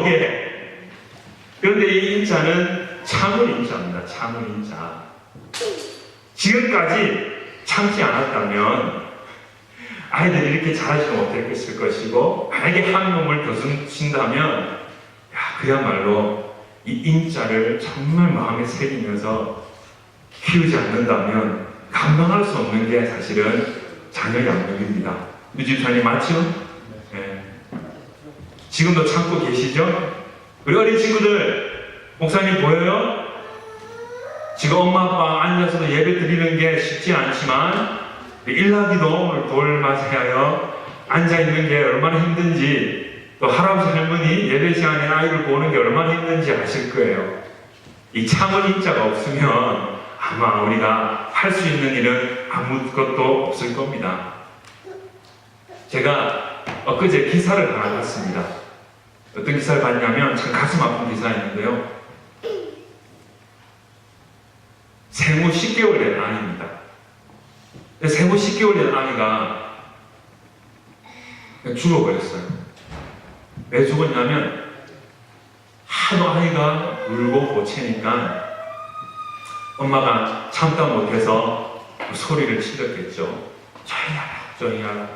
덕에. 그런데 이 인자는 참을 인자입니다. 참을 인자. 지금까지 참지 않았다면 아이들이 이렇게 잘하지 못했을 것이고, 만약에 한 놈을 교순친다면 그야말로 이 인자를 정말 마음에 새기면서 키우지 않는다면 감당할 수 없는 게 사실은 자녀 양육입니다. 유집사님 맞죠? 네. 지금도 참고 계시죠? 우리 어린 친구들, 목사님 보여요? 지금 엄마 아빠 앉아서 예배 드리는 게 쉽지 않지만 일나기도 돌 맞이하여 앉아있는 게 얼마나 힘든지, 또 할아버지 할머니 예배 시간에 아이를 보는 게 얼마나 힘든지 아실 거예요. 이 참을 인자가 없으면 아마 우리가 할 수 있는 일은 아무것도 없을 겁니다. 제가 엊그제 기사를 하나 봤습니다. 어떤 기사를 봤냐면 참 가슴 아픈 기사였는데요. 생후 10개월 된 아이입니다. 생후 10개월 된 아이가 죽어버렸어요. 왜 죽었냐면 하도 아이가 울고 보채니까 엄마가 참다 못해서 소리를 질렀겠죠. 조용히 하라, 조용히 하라.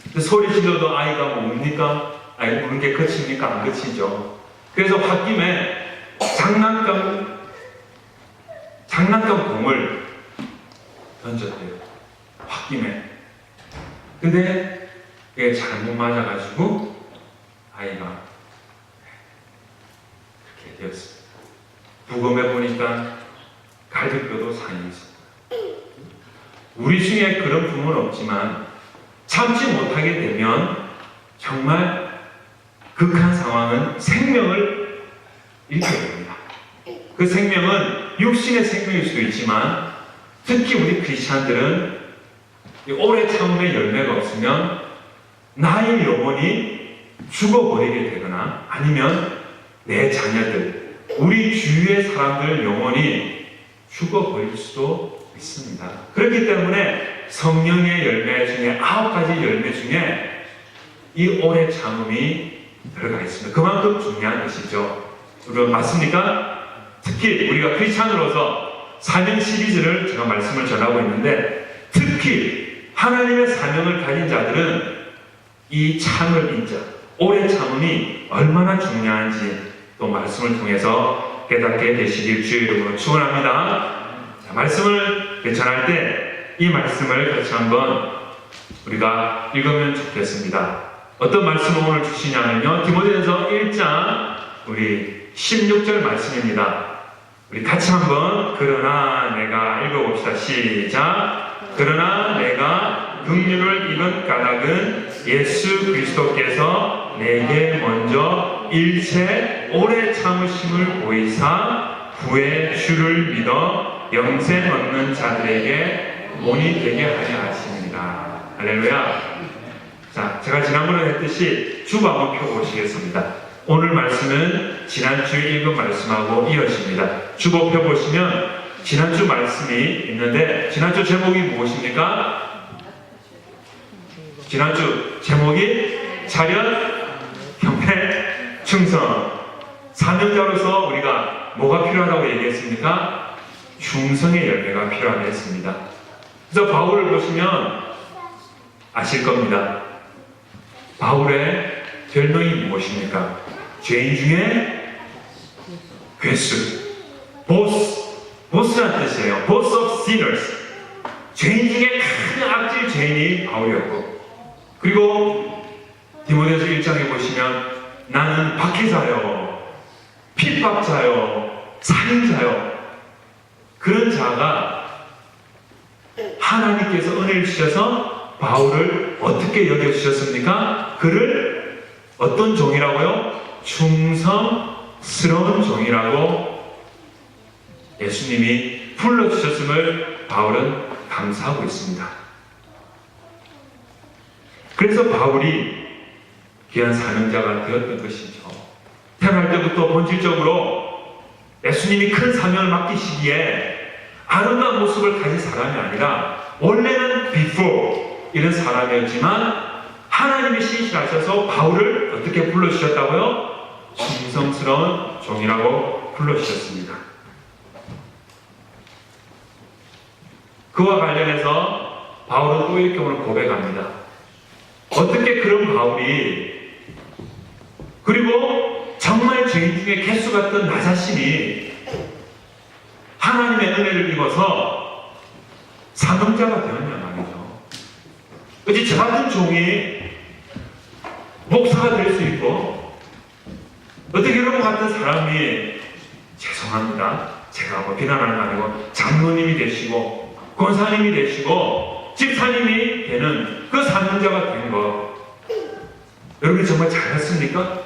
근데 소리 질러도 아이가 뭐 웁니까? 아이 우는 게 그칩니까? 안 그치죠. 그래서 홧김에 장난감 공을 던졌대요. 홧김에. 근데 그게 잘못 맞아가지고 아이가 그렇게 되었습니다. 부검해 보니까 갈비뼈도 상해 있습니다. 우리 중에 그런 부모는 없지만 참지 못하게 되면 정말 극한 상황은 생명을 잃게 됩니다. 그 생명은 육신의 생명일 수도 있지만 특히 우리 크리스찬들은 오래 참음의 열매가 없으면 나의 영혼이 죽어버리게 되거나 아니면 내 자녀들, 우리 주위의 사람들 영혼이 죽어버릴 수도 있습니다. 그렇기 때문에 성령의 열매 중에 9가지 열매 중에 이 오래 참음이 들어가 있습니다. 그만큼 중요한 것이죠. 여러분 맞습니까? 특히 우리가 크리스찬으로서 사명 시리즈를 제가 말씀을 전하고 있는데 특히 하나님의 사명을 가진 자들은 이 참을 인자, 오래 참음이 얼마나 중요한지 또 말씀을 통해서 깨닫게 되시길 주의 이름으로 축원합니다. 말씀을 전할 때 이 말씀을 같이 한번 우리가 읽으면 좋겠습니다. 어떤 말씀을 오늘 주시냐면요, 디모데전서 1장 우리 16절 말씀입니다. 우리 같이 한번 그러나 내가 읽어봅시다. 시작. 그러나 내가 긍휼을 입은 까닭은 예수 그리스도께서 내게 먼저 일체 오래 참으심을 보이사 후에 주를 믿어 영생 얻는 자들에게 본이 되게 하려 하십니다. 할렐루야. 자, 제가 지난번에 했듯이 주보 한번 펴보시겠습니다. 오늘 말씀은 지난주 읽은 말씀하고 이어집니다. 주보 펴보시면 지난주 말씀이 있는데 지난주 제목이 무엇입니까? 지난주 제목이 차렷, 경배, 충성. 사명자로서 우리가 뭐가 필요하다고 얘기했습니까? 충성의 열매가 필요하다 했습니다. 그래서 바울을 보시면 아실 겁니다. 바울의 별명이 무엇입니까? 죄인 중에 괴수, 보스란 뜻이에요. boss of sinners. 죄인 중에 큰 악질 죄인이 바울이었고, 그리고 디모데전서 1장에 보시면 나는 박해자요, 핍박자요, 살인자요. 그런 자가 하나님께서 은혜를 주셔서 바울을 어떻게 여겨주셨습니까? 그를 어떤 종이라고요? 충성스러운 종이라고 예수님이 불러주셨음을 바울은 감사하고 있습니다. 그래서 바울이 귀한 사명자가 되었던 것이죠. 태어날 때부터 본질적으로 예수님이 큰 사명을 맡기시기에 아름다운 모습을 가진 사람이 아니라 원래는 before 이런 사람이었지만 하나님이 신실하셔서 바울을 어떻게 불러주셨다고요? 충성스러운 종이라고 불러주셨습니다. 그와 관련해서 바울은 또 이렇게 오늘 고백합니다. 어떻게 그런 바울이, 그리고 정말 죄인 중에 개수 같던 나 자신이 하나님의 은혜를 입어서 사명자가 되었냐 말이죠. 어찌 저 같은 종이 목사가 될 수 있고, 어떻게 이런 것 같은 사람이, 죄송합니다, 제가 뭐 비난하는 거 아니고 장로님이 되시고 권사님이 되시고 집사님이 되는 그 사명자가 된 거, 여러분이 정말 잘했습니까?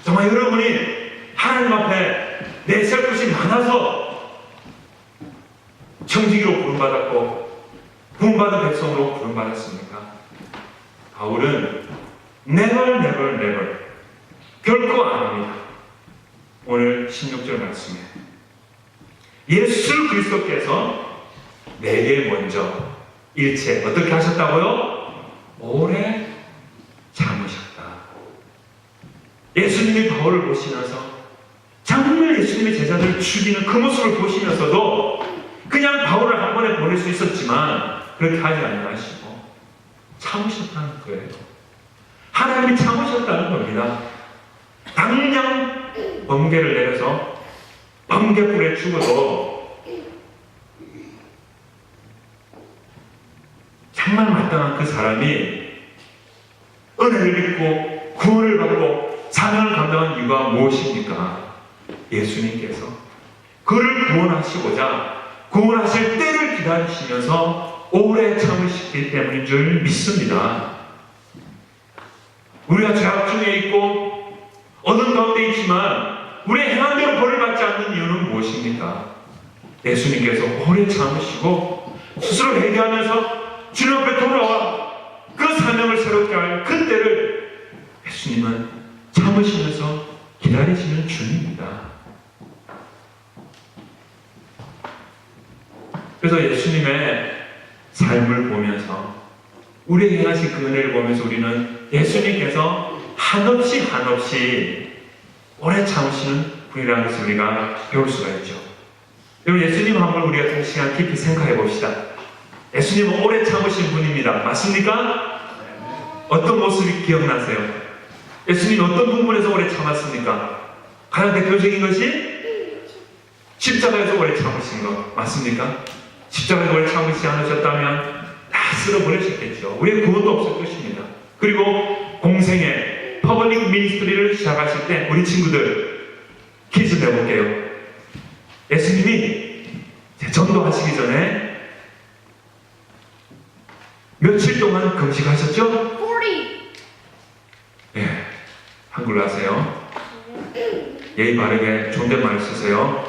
정말 여러분이 하나님 앞에 내세울 것이 많아서 청지기로 부름받았고 구원받은 백성으로 부름받았습니까? 바울은 never 결코 아닙니다. 오늘 16절 말씀에 예수 그리스도께서 내게 먼저 일체 어떻게 하셨다고요? 오래 참으셨다. 예수님이 바울을 보시면서 정말 예수님의 제자들을 죽이는 그 모습을 보시면서도 그냥 바울을 한 번에 보낼 수 있었지만 그렇게 하지 아니하시고 참으셨다는 거예요. 하나님이 참으셨다는 겁니다. 당장 번개를 내려서 번개불에 죽어도 정말 마땅한 그 사람이 은혜를 입고 구원을 받고 사명을 감당한 이유가 무엇입니까? 예수님께서 그를 구원하시고자 구원하실 때를 기다리시면서 오래 참으시기 때문인 줄 믿습니다. 우리가 죄악 중에 있고 어둠 가운데 있지만 우리의 행한 대로 벌을 받지 않는 이유는 무엇입니까? 예수님께서 오래 참으시고 스스로 회개하면서 주님 앞에 돌아와 그 사명을 새롭게 할 그때를 예수님은 참으시면서 기다리시는 주님입니다. 그래서 예수님의 삶을 보면서 우리에게 행하신 그 은혜를 보면서 우리는 예수님께서 한없이 오래 참으시는 분이라는 것을 우리가 배울 수가 있죠. 여러분, 예수님 한번 우리가 좀 시간 깊이 생각해 봅시다. 예수님은 오래 참으신 분입니다. 맞습니까? 어떤 모습이 기억나세요? 예수님이 어떤 부분에서 오래 참았습니까? 가장 대표적인 것이 십자가에서 오래 참으신 것 맞습니까? 십자가에서 오래 참으시지 않으셨다면 다 쓸어버리셨겠죠. 우리의 구원도 없을 것입니다. 그리고 공생애 퍼블릭 미니스트리를 시작하실 때 우리 친구들 퀴즈 내볼게요. 예수님이 전도하시기 전에 며칠 동안 금식하셨죠? 40. 예, 한글로 하세요. 예의 바르게 존댓말 쓰세요.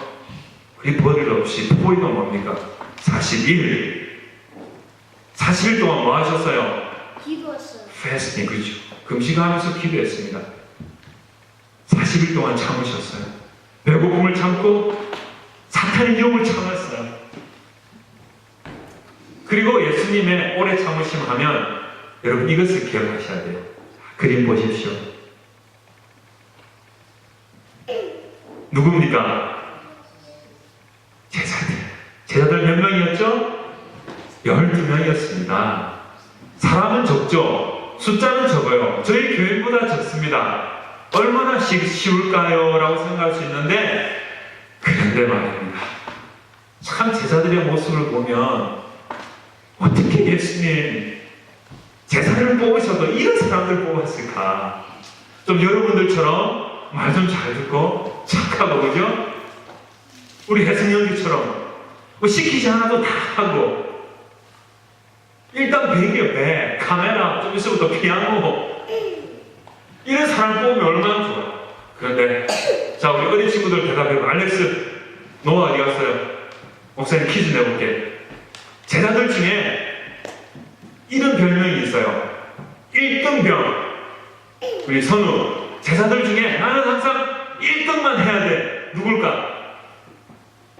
이 버릴 없이 포이가 뭡니까? 40일 동안 뭐 하셨어요? 기도했어요. 패스팅, 그렇죠. 금식하면서 기도했습니다. 40일 동안 참으셨어요. 배고픔을 참고 사탄의 유혹을 참았어요. 그리고 예수님의 오래 참으심 하면 여러분 이것을 기억하셔야 돼요. 그림 보십시오. 누굽니까? 제자들. 제자들 몇 명이었죠? 12명이었습니다. 사람은 적죠. 숫자는 적어요. 저희 교회보다 적습니다. 얼마나 쉬울까요? 라고 생각할 수 있는데 그런데 말입니다. 참 제자들의 모습을 보면 어떻게 예수님 제자를 뽑으셔도 이런 사람들 뽑았을까? 좀 여러분들처럼 말 좀 잘 듣고 착하고 그죠? 우리 혜승연주처럼 뭐 시키지 않아도 다 하고 일단 배기업에 카메라 좀 있으면 피아노 이런 사람 뽑으면 얼마나 좋아요. 그런데 자 우리 어린 친구들 대답해봐. 알렉스 노아 어디 갔어요? 목사님 퀴즈 내볼게. 제자들 중에 이런 별명이 있어요. 1등병. 우리 선우 제자들 중에 나는 항상 1등만 해야 돼. 누굴까?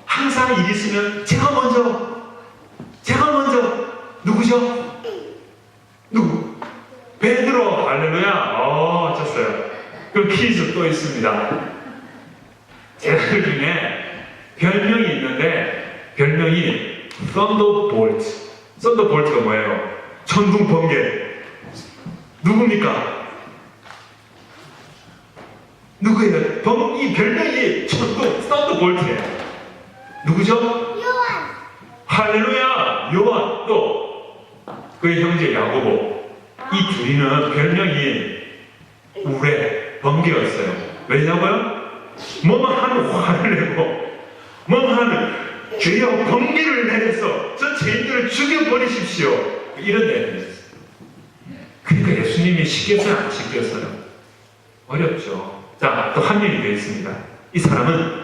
항상 일 있으면 제가 먼저 누구죠? 누구? 베드로. 할렐루야. 없어요. 그 퀴즈 또 있습니다. 제자들 중에 별명이 있는데 별명이 썬더볼트. 썬더볼트가 뭐예요? 천둥 번개. 누굽니까? 누구예요? 이 별명이 천둥 썬더볼트예요. 누구죠? 요한. 할렐루야! 요한. 또 그의 형제 야고보. 이 둘이는 별명이 우레, 번개였어요. 왜냐고요? 뭐만 하는 화를 내고 뭐만 하는 주여 번개를 내려서 저 죄인들을 죽여버리십시오. 이런 애들이었어요. 그러니까 예수님이 시켰어요? 안 시켰어요? 어렵죠. 자, 또 한 명이 더 있습니다. 이 사람은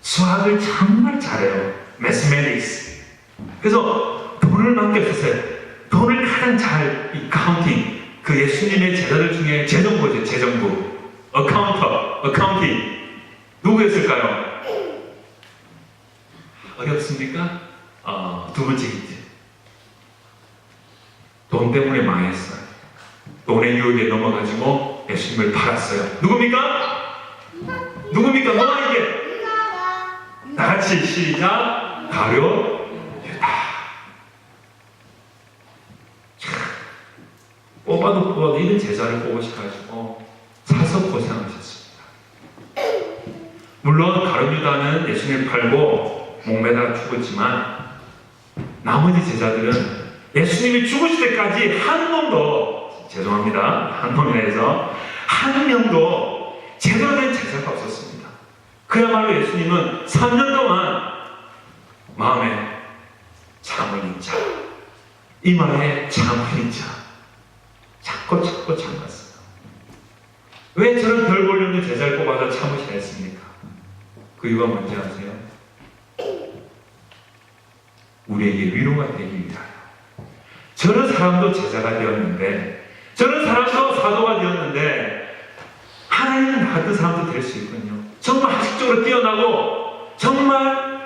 수학을 정말 잘해요. 매스매틱스. 그래서 돈을 맡겨주세요. 돈을 가장 잘, 이 카운팅. 그 예수님의 제자들 중에 재정부죠, 재정부. 어카운팅. 누구였을까요? 어렵습니까? 두 번째 힌트. 돈 때문에 망했어요. 돈의 유혹에 넘어가지고 예수님을 팔았어요. 누굽니까? 누가 이게? 다 같이 시작. 가룟 유다. 뽑아도 이런 제자를 뽑으셔가지고 사서 고생하셨습니다. 물론 가룟 유다는 예수님을 팔고 목매다 죽었지만 나머지 제자들은 예수님이 죽으실 때까지 한 놈도, 죄송합니다, 한 놈이라 해서 한 명도 제대로 된 제자가 없었습니다. 그야말로 예수님은 3년 동안 마음에 참을 인자, 이마에 참을 인자 찾고 참았어요. 왜 저런 별 볼륨의 제자를 뽑아서 참으셔야 했습니까? 그 이유가 뭔지 아세요? 우리에게 위로가 되기 위하여. 저런 사람도 제자가 되었는데, 저런 사람도 사도가 되었는데, 하나님은 같은 사람도 될 수 있거든요. 정말 학식적으로 뛰어나고, 정말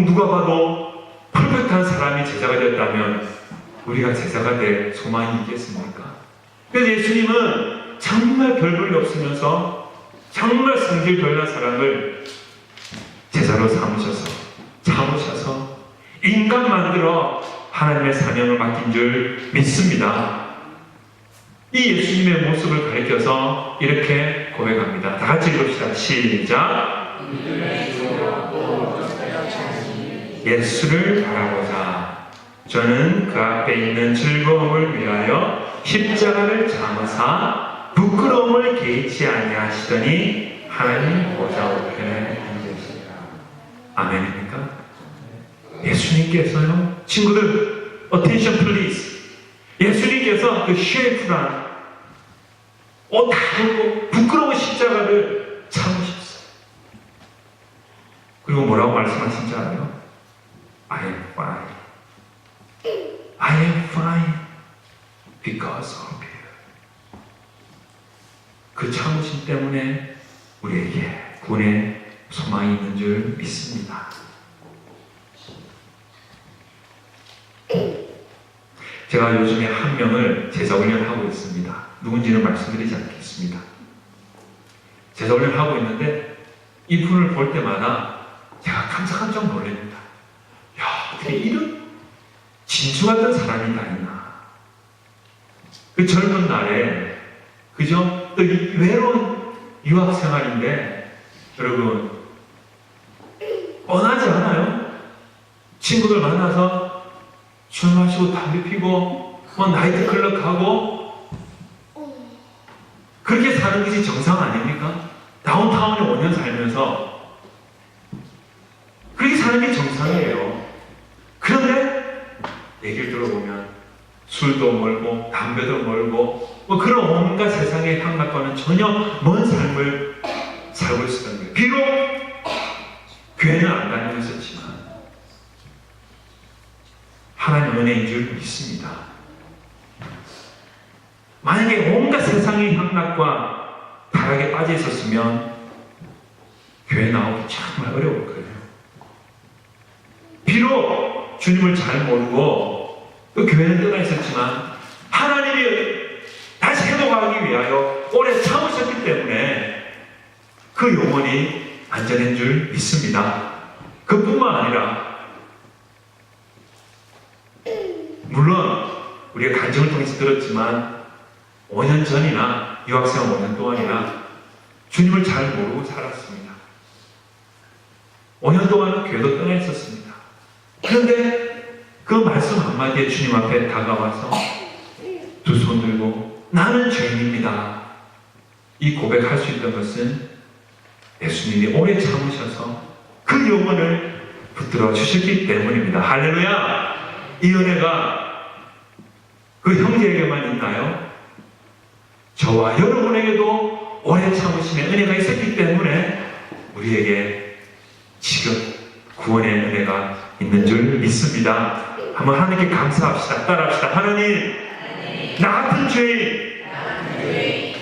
누가 봐도 퍼펙트한 사람이 제자가 되었다면, 우리가 제자가 될 소망이 있겠습니까? 그래서 예수님은 정말 별 볼일 없으면서, 정말 성질 별난 사람을 제자로 참으셔서, 인간 만들어 하나님의 사명을 맡긴 줄 믿습니다. 이 예수님의 모습을 가리켜서 이렇게 고백합니다. 다 같이 읽읍시다. 시작. 예수를 바라보자. 저는 그 앞에 있는 즐거움을 위하여 십자가를 참으사 부끄러움을 개의치 아니하시더니 하나님 보좌 우편에 앉으시라. 아멘입니까? 예수님께서요, 친구들, attention please. 예수님께서 그 쉐이프란 옷 다 벗고 부끄러운 십자가를 참으셨어요. 그리고 뭐라고 말씀하신지 알아요? I am fine. I am fine because of you. 그 참으심 때문에 우리에게 구원의 소망이 있는 줄 믿습니다. 제가 요즘에 한 명을 제자훈련을 하고 있습니다. 누군지는 말씀드리지 않겠습니다. 제자훈련을 하고 있는데 이분을 볼 때마다 제가 깜짝깜짝 놀랍니다. 야, 어떻게 이런 진주 같은 사람이 다 있나. 그 젊은 날에, 그죠? 또 이 외로운 유학생활인데, 여러분, 뻔하지 않아요? 친구들 만나서 술 마시고 담배 피고 뭐 나이트클럽 가고 그렇게 사는 것이 정상 아닙니까? 다운타운에 5년 살면서 그렇게 사는 게 정상이에요. 그런데 얘기를 들어보면 술도 멀고 담배도 멀고 뭐 그런 온갖 세상의 향락과는 전혀 먼 삶을 살고 있었던 거예요. 비록 교회는 안 다니고 있었지만 하나님 은혜인 줄 믿습니다. 만약에 온갖 세상의 향락과 타락에 빠져 있었으면 교회 나오기 정말 어려울 거예요. 비록 주님을 잘 모르고 또 교회는 떠나 있었지만 하나님이 다시 회복하기 위하여 오래 참으셨기 때문에 그 영혼이 안전한 줄 믿습니다. 그뿐만 아니라 물론 우리가 간증을 통해서 들었지만 5년 전이나 유학생활 5년 동안이나 주님을 잘 모르고 살았습니다. 5년 동안은 교회도 떠나 있었습니다. 그런데 그 말씀 한마디에 주님 앞에 다가와서 두 손 들고 나는 죄인입니다. 이 고백할 수 있던 것은 예수님이 오래 참으셔서 그 영혼을 붙들어 주셨기 때문입니다. 할렐루야! 이 은혜가 그 형제에게만 있나요? 저와 여러분에게도 오래 참으심의 은혜가 있었기 때문에 우리에게 지금 구원의 은혜가 있는 줄 믿습니다. 한번 하나님께 감사합시다. 따라합시다. 하나님, 나 같은 죄인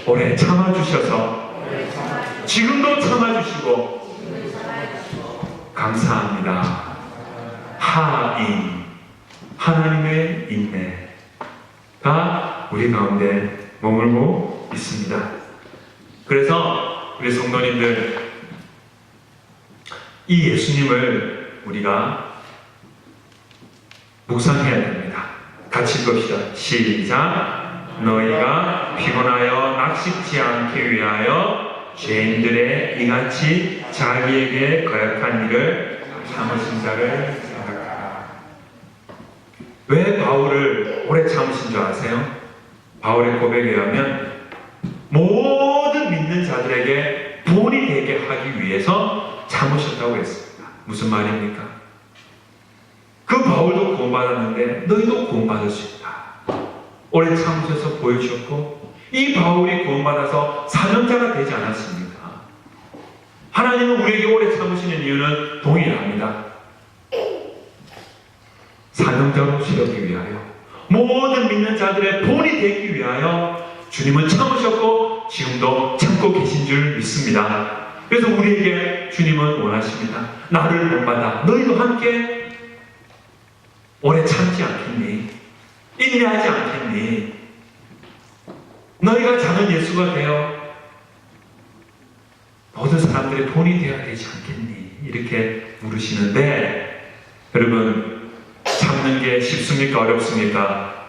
오래 참아주셔서 지금도 참아주시고 감사합니다. 하인 하나님의 인내가 우리 가운데 머물고 있습니다. 그래서 우리 성도님들, 이 예수님을 우리가 묵상해야 됩니다. 같이 읽읍시다. 시작. 너희가 피곤하여 낙심치 않기 위하여 죄인들의 이같이 자기에게 거역한 일을 참으신 자를 생각하라. 왜 바울을 오래 참으신 줄 아세요? 바울의 고백에 의하면 모든 믿는 자들에게 본이 되게 하기 위해서 참으셨다고 했습니다. 무슨 말입니까? 그 바울도 구원받았는데 너희도 구원받을 수 있다. 오래 참으셔서 보여주셨고 이 바울이 구원받아서 사명자가 되지 않았습니까? 하나님은 우리에게 오래 참으시는 이유는 동일합니다. 사명자로 세우기 위하여, 모든 믿는 자들의 본이 되기 위하여 주님은 참으셨고 지금도 참고 계신 줄 믿습니다. 그래서 우리에게 주님은 원하십니다. 나를 본받아 너희도 함께 오래 참지 않겠니? 인내하지 않겠니? 너희가 작은 예수가 되어 모든 사람들의 본이 되어야 되지 않겠니? 이렇게 물으시는데, 여러분, 참는 게 쉽습니까? 어렵습니까?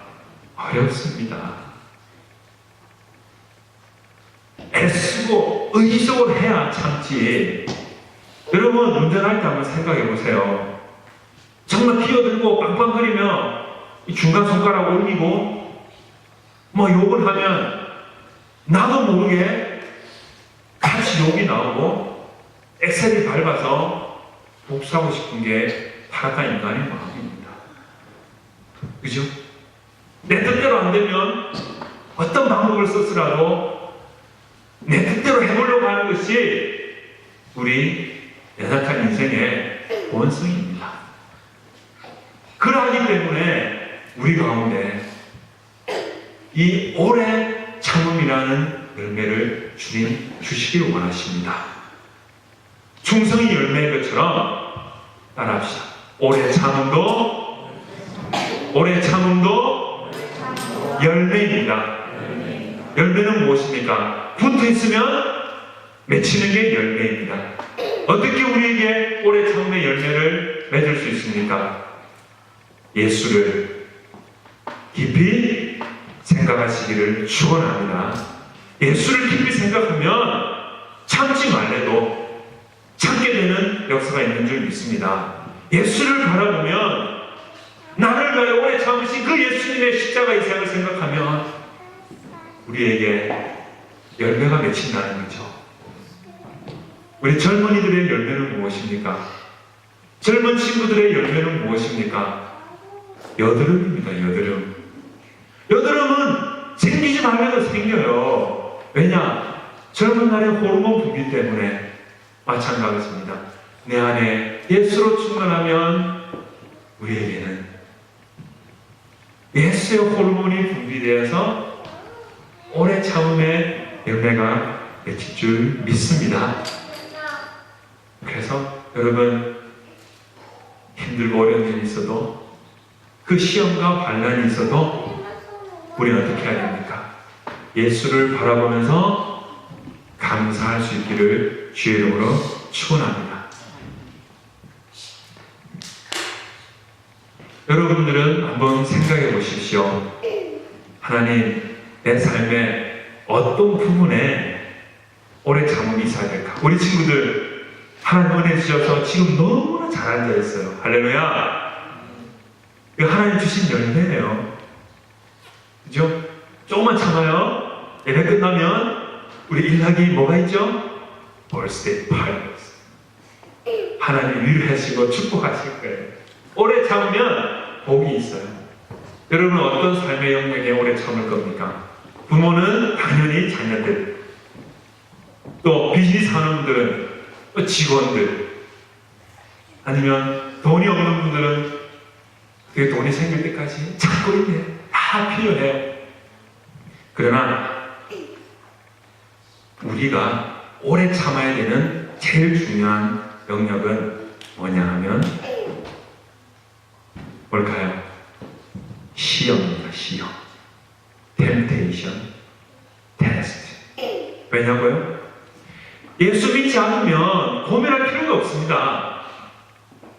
어렵습니다. 애쓰고 의지적으로 해야 참지. 여러분, 운전할 때 한번 생각해 보세요. 정말 끼어들고 빵빵거리며 이 중간 손가락 올리고 뭐 욕을 하면 나도 모르게 같이 욕이 나오고 엑셀을 밟아서 복수하고 싶은 게 타락한 인간의 마음입니다. 그죠? 내 뜻대로 안 되면 어떤 방법을 썼으라도 내 뜻대로 해보려고 하는 것이 우리 연약한 인생의 본성입니다. 그러하기 때문에 우리 가운데 이 오래 참음이라는 열매를 주님 주시기를 원하십니다. 충성이 열매인 것처럼 따라합시다. 오래 참음도 열매입니다. 열매는 무엇입니까? 붙어 있으면 맺히는 게 열매입니다. 어떻게 우리에게 오래 참음의 열매를 맺을 수 있습니까? 예수를 깊이 생각하시기를 축원합니다. 예수를 깊이 생각하면 참지 말래도 참게 되는 역사가 있는 줄 믿습니다. 예수를 바라보면 나를 위하여 오래 참으신 그 예수님의 십자가 이상을 생각하면 우리에게 열매가 맺힌다는 거죠. 우리 젊은이들의 열매는 무엇입니까? 젊은 친구들의 열매는 무엇입니까? 여드름입니다. 여드름은 생기지 말래도 생겨요. 왜냐? 젊은 날의 호르몬 분비 때문에. 마찬가지입니다. 내 안에 예수로 충만하면 우리에게는 예수의 호르몬이 분비되어서 오래 참음의 열매가 맺힐 줄 믿습니다. 그래서 여러분, 힘들고 어려운 일이 있어도, 그 시험과 반란이 있어도 우리는 어떻게 해야 됩니까? 예수를 바라보면서 감사할 수 있기를 주의 이름으로 축원합니다. 여러분들은 한번 생각해 보십시오. 하나님, 내 삶의 어떤 부분에 오래 참음이 있어야 될까? 우리 친구들 하나님 은혜 주셔서 지금 너무나 잘 앉아있어요. 할렐루야. 이거 하나님 주신 열매예요. 그죠? 조금만 참아요. 예배 끝나면 우리 일하기 뭐가 있죠? birthday party. 하나님 위로하시고 축복하실 거예요. 오래 참으면 복이 있어요. 여러분은 어떤 삶의 영역에 오래 참을 겁니까? 부모는 당연히 자녀들, 또 비즈니스 하는 분들은 또 직원들, 아니면 돈이 없는 분들은 그 돈이 생길 때까지 참고 있네. 다 필요해요. 그러나 우리가 오래 참아야 되는 제일 중요한 영역은 뭐냐 하면 뭘까요? 시험입니다. 시험. temptation, test. 왜냐고요? 예수 믿지 않으면 고민할 필요가 없습니다.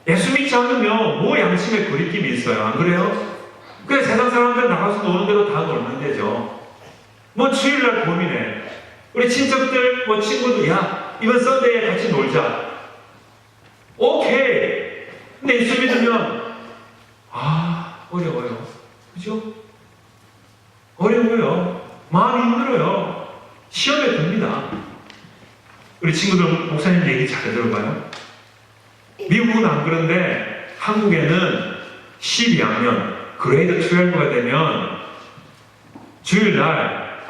예수 믿지 않으면 뭐 양심의 거리낌이 있어요. 안 그래요? 그래 세상 사람들 나가서 노는 대로 다 놀면 되죠. 뭐 주일날 고민해. 우리 친척들, 뭐 친구들, 야 이번 썬데이에 같이 놀자. 오케이. 근데 예수 믿으면 어려워요. 그죠? 어려워요. 마음이 힘들어요. 시험에 듭니다. 우리 친구들 목사님 얘기 잘 들어봐요. 미국은 안 그런데 한국에는 12학년 그레이드 12가 되면 주일날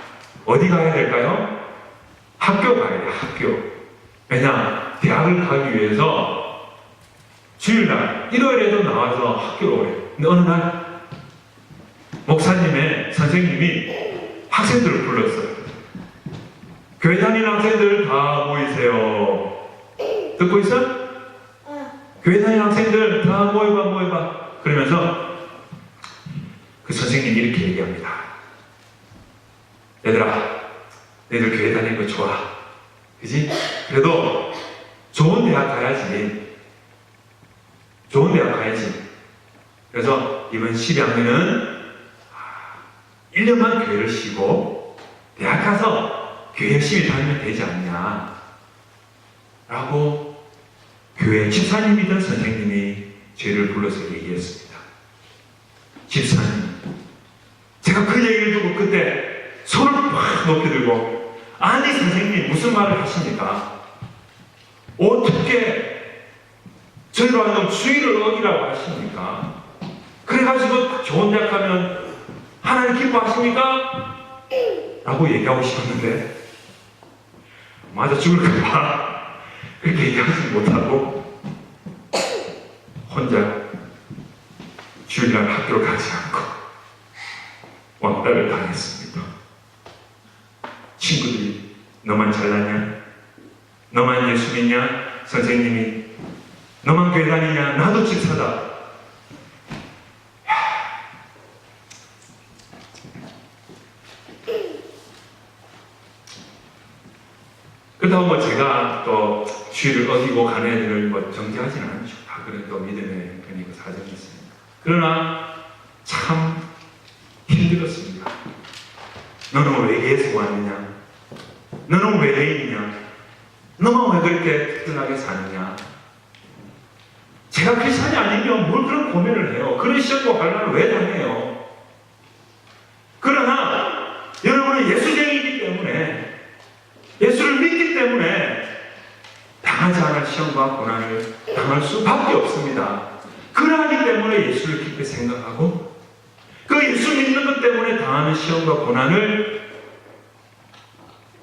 어디 가야 될까요? 학교 가야 돼요. 학교. 왜냐? 대학을 가기 위해서 주일날 일요일에도 나와서 학교로 오래요. 근데 어느 날 목사님의 선생님이 학생들을 불렀어요. 교회 다니는 학생들 다 모이세요. 듣고 있어? 교회 다니는 학생들 다 모여봐. 그러면서 그 선생님이 이렇게 얘기합니다. 얘들아, 너희들 교회 다니는 거 좋아. 그지? 그래도 좋은 대학 가야지. 좋은 대학 가야지. 그래서 이번 12학년은 1년만 교회를 쉬고 대학 가서 교회 열심히 다니면 되지 않냐 라고 교회 집사님이던 선생님이 저희를 불러서 얘기했습니다. 집사님, 제가 그 얘기를 듣고 그때 손을 팍 높이 들고 아니 선생님 무슨 말을 하십니까? 어떻게 저희로 하여금 주의를 어기라고 하십니까? 그래가지고 좋은 대학 가면 하나님 기뻐하십니까? 라고 얘기하고 싶었는데 맞아 죽을까봐 그렇게 얘기하지 못하고 혼자 주일날 학교를 가지 않고 왕따를 당했습니다. 친구들이 너만 잘나냐? 너만 예수 믿냐? 선생님이 너만 교회 다니냐? 나도 집사다. 그렇다고 뭐 제가 또 주의를 어기고 가는 애들을 뭐 정죄하지는 않죠. 다 그런 또 믿음의 그리고 사정이 있습니다. 그러나 참 힘들었습니다. 너는 왜 예수 왔느냐? 너는 왜 외래인이냐? 너는 왜 그렇게 특별하게 사느냐? 제가 크리스찬이 아니면 뭘 그런 고민을 해요? 그런 시험과 환란을 왜 당해요? 그러나 여러분은 예수쟁이이기 때문에 예수를 믿기 때문에 당하지 않을 시험과 고난을 당할 수밖에 없습니다. 그러하기 때문에 예수를 깊이 생각하고 그 예수 믿는 것 때문에 당하는 시험과 고난을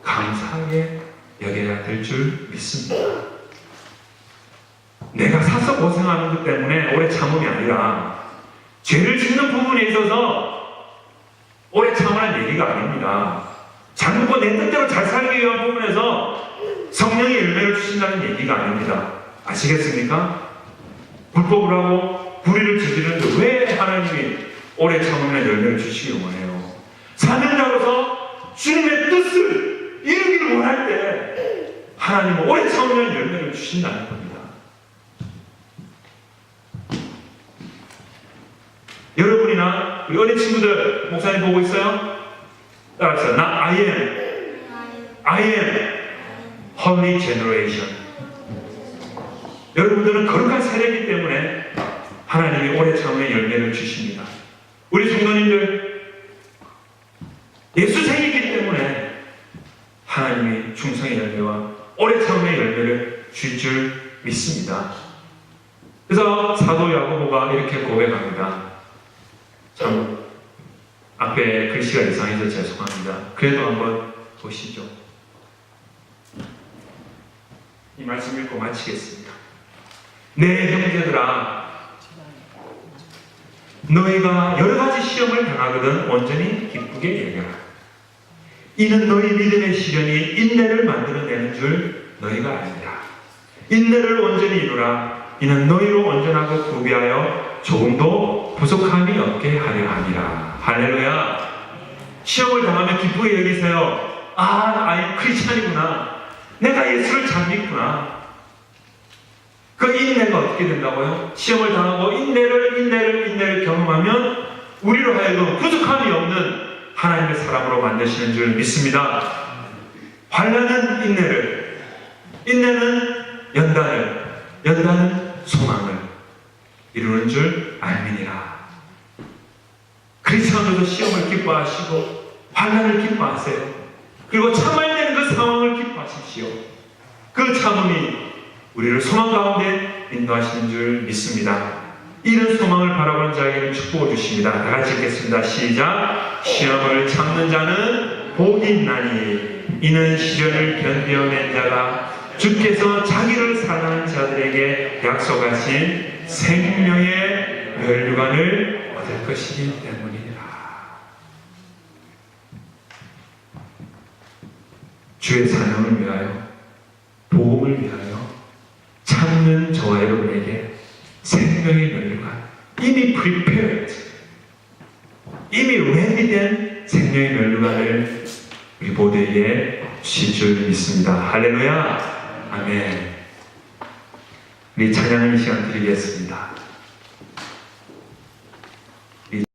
감사하게 여겨야 될 줄 믿습니다. 내가 사서 고생하는 것 때문에 오래 참음이 아니라 죄를 짓는 부분에 있어서 오래 참으라는 얘기가 아닙니다. 잘못고 내 뜻대로 잘 살기 위한 부분에서 성령의 열매를 주신다는 얘기가 아닙니다. 아시겠습니까? 불법을 하고 불의를 저지르는데 왜 하나님이 오래 참으면 열매를 주시기 원해요? 사명자로서 주님의 뜻을 이루기를 원할 때 하나님은 오래 참으면 열매를 주신다는 겁니다. 여러분이나 우리 어린 친구들 목사님 보고 있어요? 따라합시다. 나 I am holy generation. 여러분들은 거룩한 세대이기 때문에 하나님이 오래 참으면 열매를 주십니다. 우리 성도님들 예수생이기 때문에 하나님이 충성의 열매와 오래 참음의 열매를 줄 줄 믿습니다. 그래서 사도 야고보가 이렇게 고백합니다. 참 앞에 글씨가 이상해서 죄송합니다. 그래도 한번 보시죠. 이 말씀 읽고 마치겠습니다. 내 형제들아, 너희가 여러 가지 시험을 당하거든 온전히 기쁘게 여겨라. 이는 너희 믿음의 시련이 인내를 만들어내는 줄 너희가 아니라. 인내를 온전히 이루라. 이는 너희로 온전하고 구비하여 조금도 부족함이 없게 하려 함이라. 할렐루야. 시험을 당하면 기쁘게 여기세요. 아이 크리스찬이구나. 내가 예수를 잘 믿구나. 그 인내가 어떻게 된다고요? 시험을 당하고 인내를 경험하면 우리로 하여금 부족함이 없는 하나님의 사람으로 만드시는 줄 믿습니다. 환난은 인내는 연단은 소망을 이루는 줄 알미니라. 그리스도인들도 시험을 기뻐하시고 환난을 기뻐하세요. 그리고 참아야 되는 그 상황을 기뻐하십시오. 그 참음이 우리를 소망 가운데 인도하시는 줄 믿습니다. 이런 소망을 바라보는 자에게는 축복을 주십니다. 다 같이 읽겠습니다. 시작. 시험을 참는 자는 복이 있나니 이는 시련을 견뎌낸 자가 주께서 자기를 사랑하는 자들에게 약속하신 생명의 멸류관을 얻을 것이기 때문이라. 주의 사명을 위하여, 복음을 위하여 참는 저와 여러분에게 생명의 멸류관, 이미 prepared, 이미 ready된 생명의 멸류관을 우리 모두에게 주실 줄 믿습니다. 할렐루야. 아멘. 우리 찬양하는 시간 드리겠습니다.